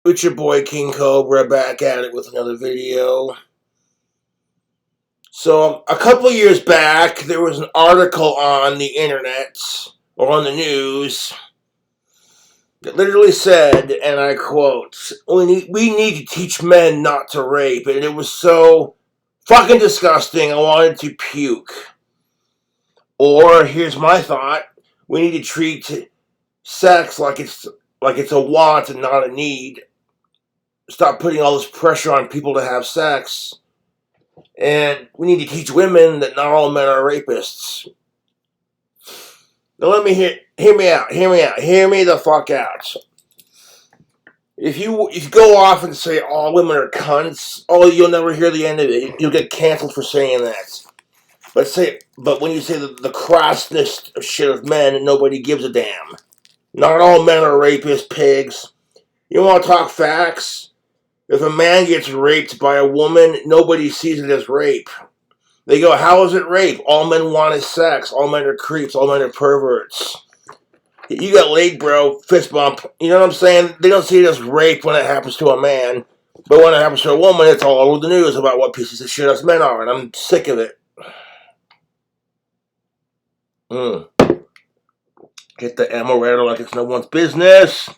It's your boy King Cobra back at it with another video. So a couple of years back, there was an article on the internet or on the news that literally said, and I quote, "We need to teach men not to rape," and it was so fucking disgusting. I wanted to puke. Or here's my thought: we need to treat sex like it's a want and not a need. Stop putting all this pressure on people to have sex. And we need to teach women that not all men are rapists. Now let me hear me out. Hear me the fuck out. If you go off and say all women are cunts, you'll never hear the end of it. You'll get canceled for saying that. But when you say the crassness of shit of men, nobody gives a damn. Not all men are rapist pigs. You want to talk facts? If a man gets raped by a woman, nobody sees it as rape. They go, how is it rape? All men want is sex. All men are creeps. All men are perverts. You got laid, bro. Fist bump. You know what I'm saying? They don't see it as rape when it happens to a man. But when it happens to a woman, it's all over the news about what pieces of shit us men are. And I'm sick of it. Get the amaretto like it's no one's business.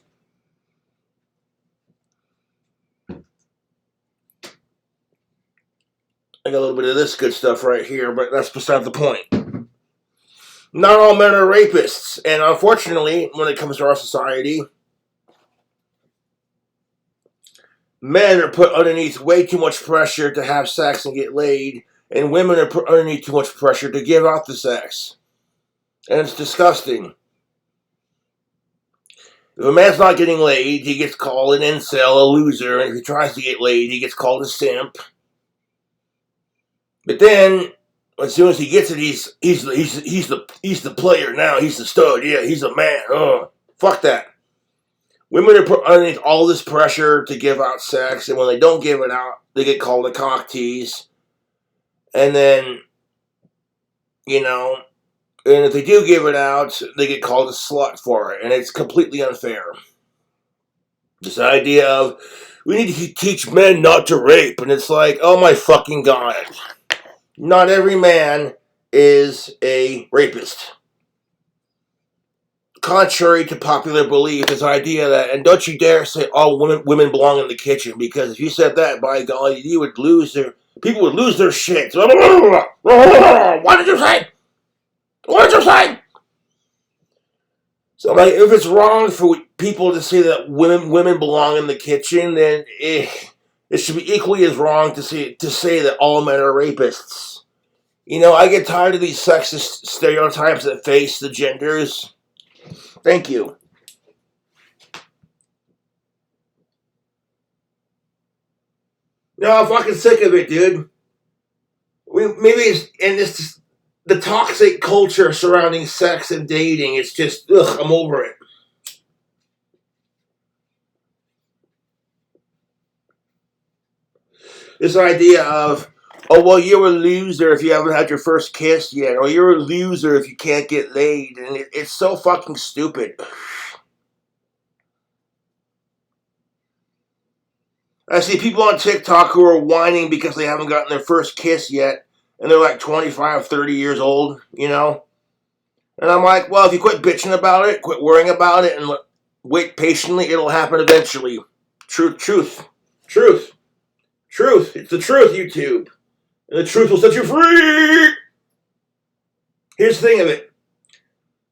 I got a little bit of this good stuff right here, but that's beside the point. Not all men are rapists, and unfortunately, when it comes to our society, men are put underneath way too much pressure to have sex and get laid, and women are put underneath too much pressure to give out the sex. And it's disgusting. If a man's not getting laid, he gets called an incel, a loser, and if he tries to get laid, he gets called a simp. But then, as soon as he gets it, he's the player now. He's the stud. Yeah, he's a man. Fuck that. Women are put underneath all this pressure to give out sex, and when they don't give it out, they get called a cock tease. And then, and if they do give it out, they get called a slut for it, and it's completely unfair. This idea of, we need to teach men not to rape, and it's like, oh my fucking god. Not every man is a rapist. Contrary to popular belief, this idea that, and don't you dare say all women belong in the kitchen, because if you said that, by golly, people would lose their shit. What did you say? What did you say? So, like, if it's wrong for people to say that women belong in the kitchen, then it should be equally as wrong to say that all men are rapists. I get tired of these sexist stereotypes that face the genders. Thank you. No, I'm fucking sick of it, dude. Maybe it's the toxic culture surrounding sex and dating. It's just, I'm over it. This idea of, oh, well, you're a loser if you haven't had your first kiss yet, or you're a loser if you can't get laid, and it's so fucking stupid. I see people on TikTok who are whining because they haven't gotten their first kiss yet, and they're like 25, 30 years old, And I'm like, well, if you quit bitching about it, quit worrying about it, and wait patiently, it'll happen eventually. Truth. It's the truth, YouTube. And the truth will set you free. Here's the thing of it.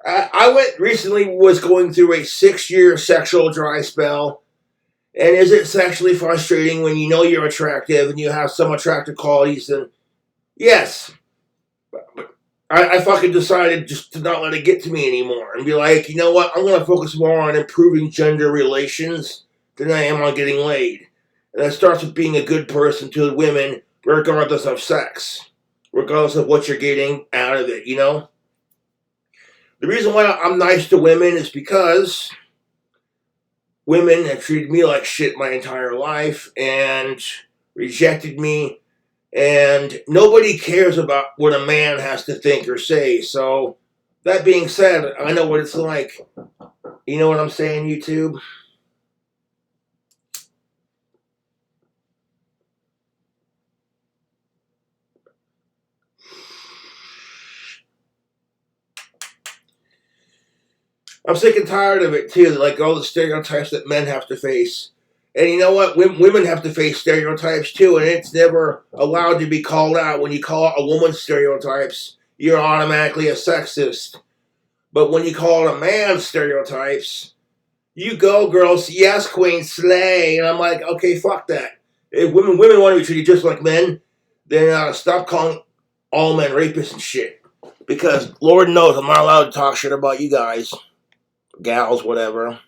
I was going through a 6-year sexual dry spell. And is it sexually frustrating when you know you're attractive and you have some attractive qualities? Then yes. But I fucking decided just to not let it get to me anymore and be like, you know what? I'm going to focus more on improving gender relations than I am on getting laid. And that starts with being a good person to women, regardless of sex, regardless of what you're getting out of it, The reason why I'm nice to women is because women have treated me like shit my entire life and rejected me, and nobody cares about what a man has to think or say. So, that being said, I know what it's like. You know what I'm saying, YouTube? I'm sick and tired of it too, like all the stereotypes that men have to face. And you know what? Women have to face stereotypes too, and it's never allowed to be called out. When you call out a woman stereotypes, you're automatically a sexist. But when you call it a man stereotypes, you go, girls. Yes, queen, slay. And I'm like, okay, fuck that. If women want to be treated just like men, then stop calling all men rapists and shit. Because Lord knows I'm not allowed to talk shit about you guys, gals, whatever.